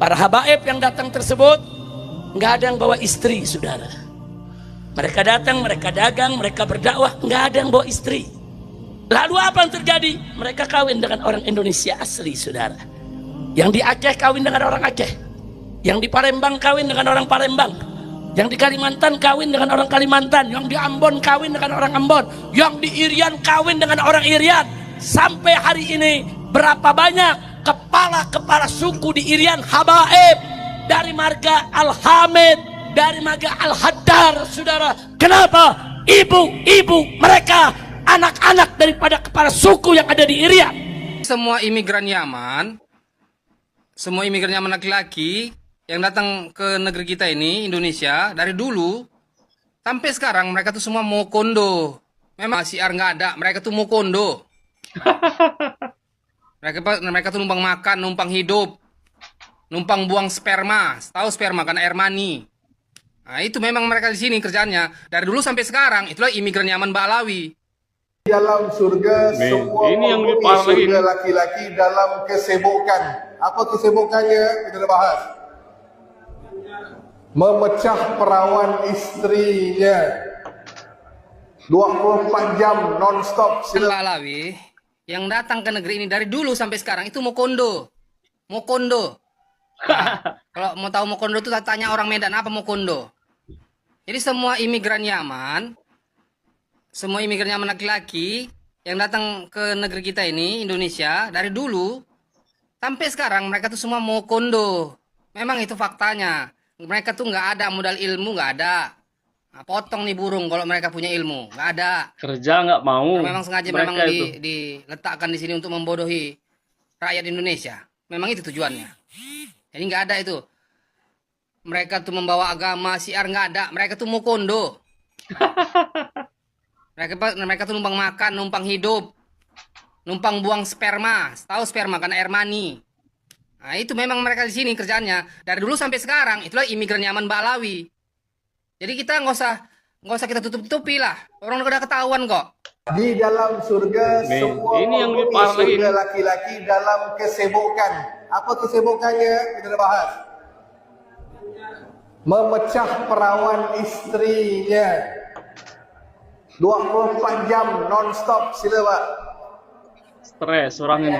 Para habaib yang datang tersebut nggak ada yang bawa istri, saudara. Mereka datang, mereka dagang, mereka berdakwah, nggak ada yang bawa istri. Lalu apa yang terjadi? Mereka kawin dengan orang Indonesia asli, saudara. Yang di Aceh kawin dengan orang Aceh, yang di Palembang kawin dengan orang Palembang, yang di Kalimantan kawin dengan orang Kalimantan, yang di Ambon kawin dengan orang Ambon, yang di Irian kawin dengan orang Irian. Sampai hari ini berapa banyak kepala-kepala suku di Irian habaib dari marga Al-Hamid, dari marga Al-Haddar, saudara. Kenapa? Ibu-ibu mereka anak-anak daripada kepala suku yang ada di Irian. Semua imigran Yaman laki-laki yang datang ke negeri kita ini, Indonesia, dari dulu sampai sekarang mereka tuh semua mau kondo. Memang siar nggak ada, mereka tuh mau kondo. Mereka tuh numpang makan, numpang hidup, numpang buang sperma. Tahu sperma kan air mani. Nah, itu memang mereka di sini kerjaannya dari dulu sampai sekarang. Itulah imigran Yaman Ba'alawi. Dalam surga semua ini yang lebih penghuni parah lagi. surga laki-laki dalam kesibukan. Apa kesibukannya? Kita dah bahas. Memecah perawan istrinya 24 jam non-stop. Ba'alawi yang datang ke negeri ini dari dulu sampai sekarang itu mau kondo. Mau kondo. Nah, kalau mau tahu mau kondo itu tanya orang Medan apa mau kondo. Jadi semua imigran Yaman laki-laki yang datang ke negeri kita ini, Indonesia, dari dulu sampai sekarang mereka tuh semua mau kondo. Memang itu faktanya. Mereka tuh nggak ada modal ilmu, nggak ada. Nah, potong nih burung kalau mereka punya ilmu, nggak ada. Kerja nggak mau. Memang sengaja mereka memang itu. diletakkan di sini untuk membodohi rakyat Indonesia. Memang itu tujuannya. Jadi nggak ada itu. Mereka tuh membawa agama siar, nggak ada. Mereka tuh mau kondo. Mereka tuh numpang makan, numpang hidup, numpang buang sperma. Tahu sperma kan air mani. Nah, itu memang mereka di sini kerjaannya dari dulu sampai sekarang. Itulah imigran Yaman Ba'alawi. Jadi kita nggak usah kita tutup-tutupi lah. Orang udah ketahuan kok. Di dalam surga semua ini yang lebih penghuni parah lagi. surga laki-laki dalam kesibukan. Apa kesibukannya? Kita dah bahas. Memecah perawan istrinya 24 jam non-stop. Sila Pak. Stres orang ini.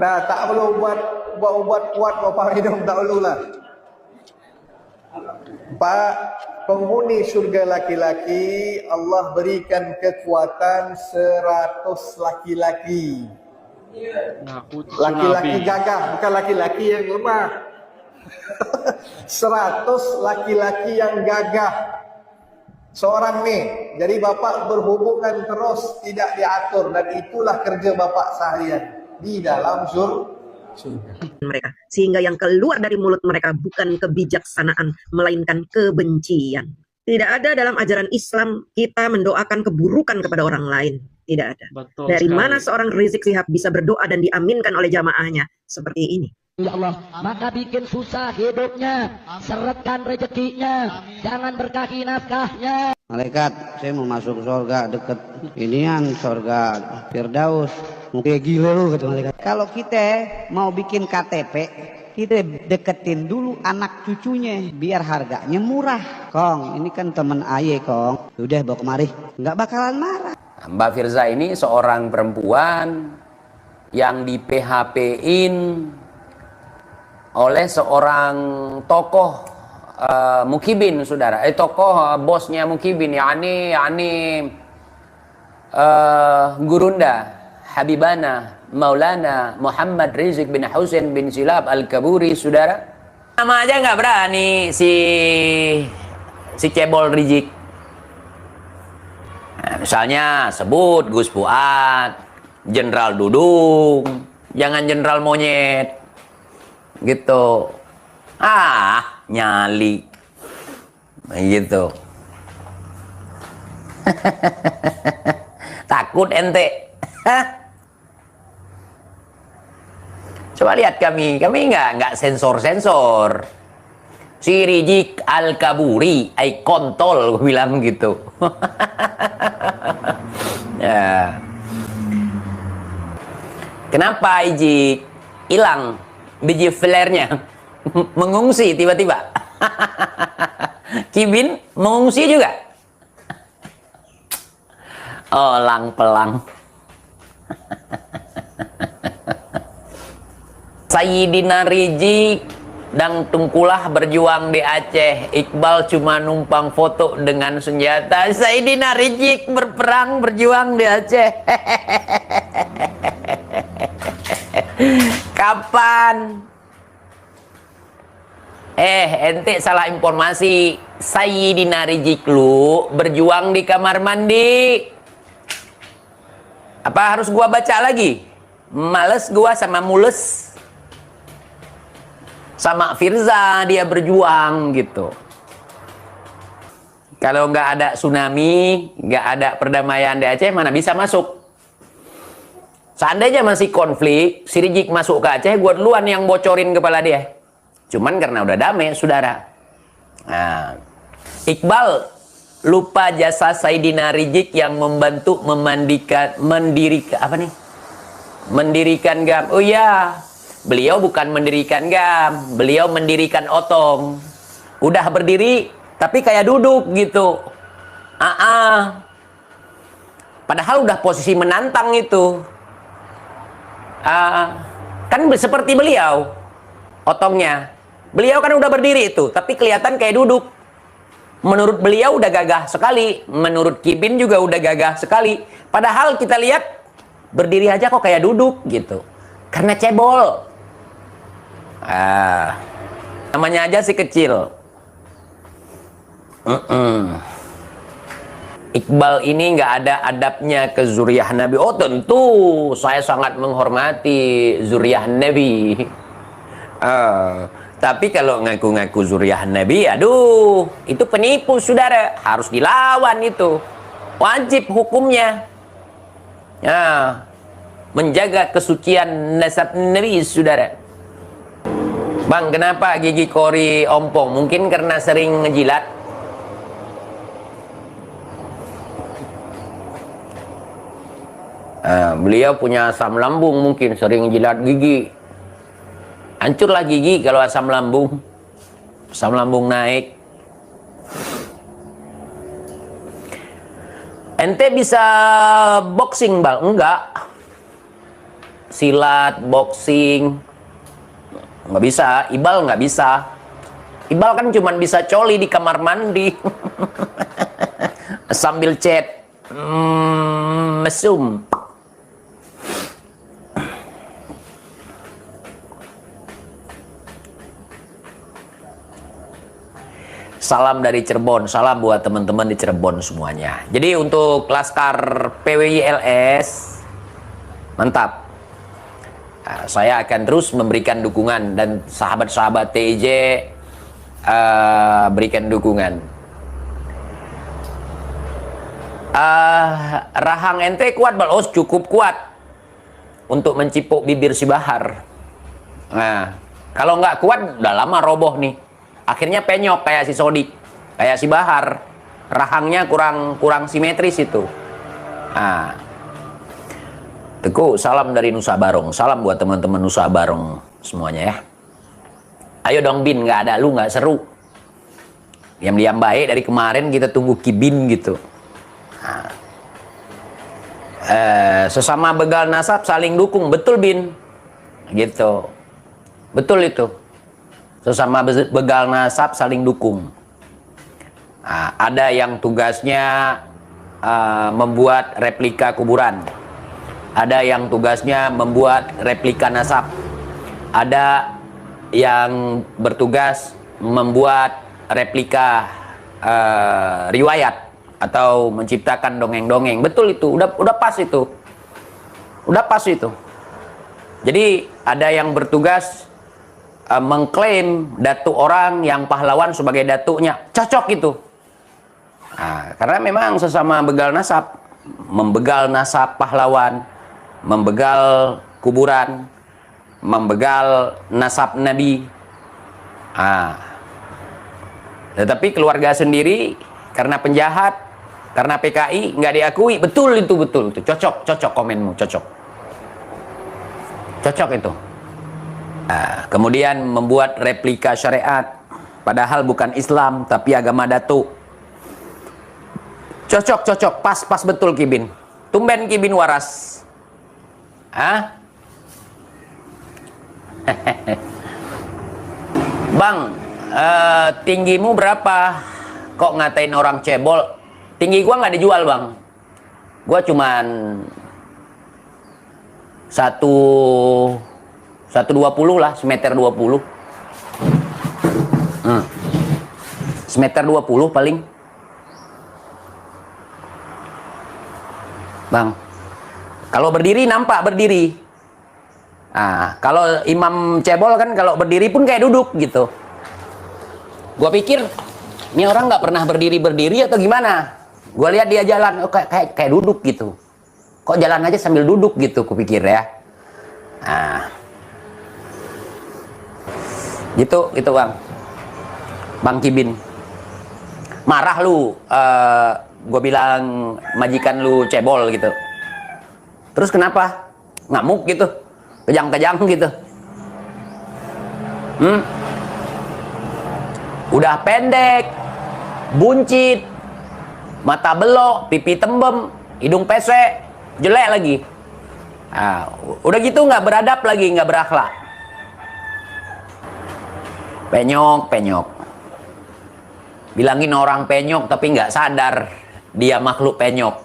Nah, tak perlu buat ubat kuat Bapak minum tak perlulah. Pak, penghuni surga laki-laki Allah berikan kekuatan 100 laki-laki. Laki-laki gagah, bukan laki-laki yang lemah. 100 laki-laki yang gagah. Seorang nih, jadi Bapak berhubungan terus tidak diatur, dan itulah kerja Bapak seharian di dalam surga. Mereka, sehingga yang keluar dari mulut mereka bukan kebijaksanaan melainkan kebencian. Tidak ada dalam ajaran Islam kita mendoakan keburukan kepada orang lain. Tidak ada. Betul Dari sekali. mana seorang Rizik Sihab bisa berdoa dan diaminkan oleh jamaahnya seperti ini? Ya Allah, maka bikin susah hidupnya, seretkan rezekinya, jangan berkaki nafkahnya. Malaikat, saya mau masuk surga deket inian surga Firdaus. Mungkin gila lu kata malaikat. Kalau kita mau bikin KTP, kita deketin dulu anak cucunya biar harganya murah. Kong, ini kan temen aye Kong. Udah bawa kemari, nggak bakalan marah. Mbak Firza ini seorang perempuan yang di PHP-in oleh seorang tokoh Mukibin, saudara. Tokoh bosnya Mukibin, yakni Gurunda Habibana Maulana Muhammad Rizik bin Husain bin Silab Al-Kaburi, saudara. Nama aja nggak berani si cebol Rizik. Nah, misalnya sebut Gus Fuad, Jenderal Dudung, jangan Jenderal Monyet. Gitu. Nyali. Gitu. Takut ente. Coba lihat kami nggak sensor. Si Rizik Al-Kaburi, ay kontol, gue bilang gitu. Ya. Kenapa Ijik? Hilang biji flare-nya. Mengungsi tiba-tiba. Kibin mengungsi juga. Olang pelang. Sayyidina Rijik dan Tungkulah berjuang di Aceh. Iqbal cuma numpang foto dengan senjata. Sayyidina Rijik berperang berjuang di Aceh. Kapan? Ente salah informasi. Sayyidina Rijik lu berjuang di kamar mandi. Apa harus gua baca lagi? Males gua sama mules. Sama Firza dia berjuang gitu. Kalau nggak ada tsunami, nggak ada perdamaian di Aceh, mana bisa masuk? Seandainya masih konflik, si Rijik masuk ke Aceh, gua duluan yang bocorin kepala dia. Cuman karena udah damai, saudara. Nah, Iqbal lupa jasa Sayyidina Rijik yang membantu mendirikan GAM. Oh iya, beliau bukan mendirikan GAM, beliau mendirikan Otong. Udah berdiri, tapi kayak duduk gitu. Padahal udah posisi menantang itu. Kan seperti beliau, Otongnya. Beliau kan udah berdiri itu, tapi kelihatan kayak duduk. Menurut beliau udah gagah sekali, menurut Kibin juga udah gagah sekali. Padahal kita lihat berdiri aja kok kayak duduk gitu. Karena cebol. Namanya aja si kecil. Iqbal ini nggak ada adabnya ke zuriyah Nabi. Oh tentu, saya sangat menghormati zuriyah Nabi. Tapi kalau ngaku-ngaku zuriyah Nabi, aduh, itu penipu, saudara. Harus dilawan itu. Wajib hukumnya. Menjaga kesucian nasab Nabi, saudara. Bang, kenapa gigi kori ompong? Mungkin karena sering ngejilat. Beliau punya asam lambung, mungkin sering jilat gigi. Hancurlah gigi kalau asam lambung naik. Ente bisa boxing, Bang? Enggak. Silat, boxing nggak bisa. Iqbal nggak bisa. Iqbal kan cuma bisa coli di kamar mandi. Sambil chat mesum. Salam dari Cirebon, salam buat teman-teman di Cirebon semuanya. Jadi untuk Laskar PWILS, mantap. Saya akan terus memberikan dukungan dan sahabat-sahabat TIJ berikan dukungan. Rahang ente kuat, Bal? Oh, cukup kuat untuk mencipuk bibir si Bahar. Nah, kalau nggak kuat, udah lama roboh nih. Akhirnya penyok kayak si Sodik, kayak si Bahar. Rahangnya kurang simetris itu. Teguh, salam dari Nusa Barong. Salam buat teman-teman Nusa Barong semuanya ya. Ayo dong Bin, nggak ada lu nggak seru. Diam-diam baik dari kemarin kita tunggu Kibin gitu. Sesama begal nasab saling dukung, betul Bin, gitu, betul itu. Sesama begal nasab saling dukung. Ada yang tugasnya membuat replika kuburan, ada yang tugasnya membuat replika nasab, ada yang bertugas membuat replika riwayat atau menciptakan dongeng-dongeng. Betul itu, udah pas itu, udah pas itu. Jadi ada yang bertugas mengklaim datuk orang yang pahlawan sebagai datuknya, cocok itu. Karena memang sesama begal nasab, membegal nasab pahlawan, membegal kuburan, membegal nasab Nabi. Tetapi keluarga sendiri karena penjahat, karena PKI nggak diakui. Betul itu, betul itu, cocok komenmu, cocok. Cocok itu. Nah, kemudian membuat replika syariat, padahal bukan Islam tapi agama Datuk. Cocok, pas betul Kibin. Tumben Kibin waras. Hah? Bang, tinggimu berapa? Kok ngatain orang cebol? Tinggi gua nggak dijual bang. Gua cuman 120 lah, semeter 20. Semeter 20 paling. Bang, kalau berdiri nampak berdiri. Nah, kalau imam cebol kan kalau berdiri pun kayak duduk gitu. Gua pikir ini orang nggak pernah berdiri atau gimana? Gua lihat dia jalan, oh, kayak duduk gitu. Kok jalan aja sambil duduk gitu, kupikir ya. Nah, gitu bang Kibin. Marah lu, gue bilang majikan lu cebol gitu. Terus kenapa? Ngamuk gitu, kejang-kejang gitu. Udah pendek, buncit, mata belok, pipi tembem, hidung pesek, jelek lagi. Nah, udah gitu nggak beradab lagi, nggak berakhlak. Penyok. Bilangin orang penyok tapi nggak sadar dia makhluk penyok.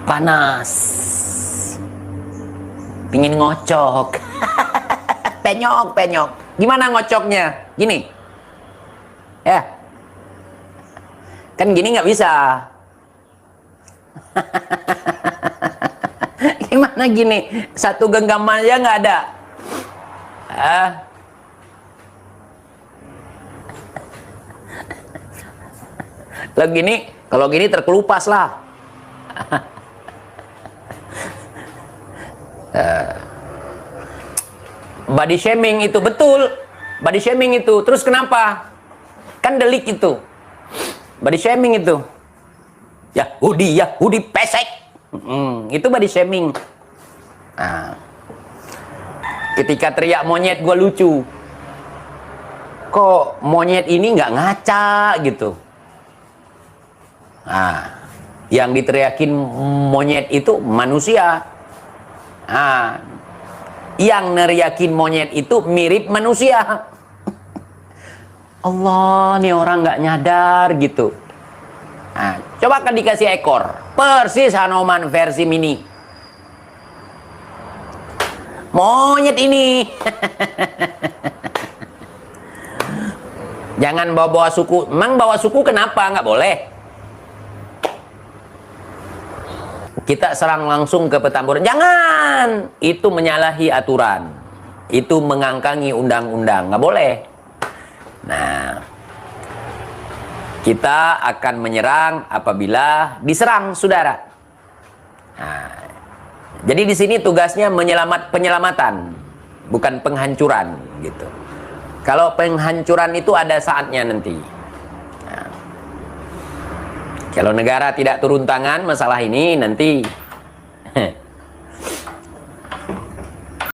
Panas. Pingin ngocok. Penyok. Gimana ngocoknya? Gini. Ya. Kan gini nggak bisa. Gimana gini? Satu genggaman aja nggak ada. Lah gini, kalau gini terkelupas lah. Body shaming itu betul. Body shaming itu. Terus kenapa? Kan delik itu. Body shaming itu. Yahudi pesek. Itu body shaming. Nah, ketika teriak monyet gue lucu. Kok monyet ini nggak ngaca gitu. Nah, yang diteriakin monyet itu manusia. Nah, yang neriakin monyet itu mirip manusia. Allah, nih orang nggak nyadar gitu. Nah, coba kan dikasih ekor, persis Hanuman versi mini. Monyet ini. Jangan bawa-bawa suku. Emang bawa suku kenapa? Nggak boleh. Kita serang langsung ke Petamburan. Jangan! Itu menyalahi aturan. Itu mengangkangi undang-undang. Nggak boleh. Nah, kita akan menyerang apabila diserang, saudara. Nah, jadi di sini tugasnya penyelamatan, bukan penghancuran, gitu. Kalau penghancuran itu ada saatnya nanti. Nah, kalau negara tidak turun tangan masalah ini, nanti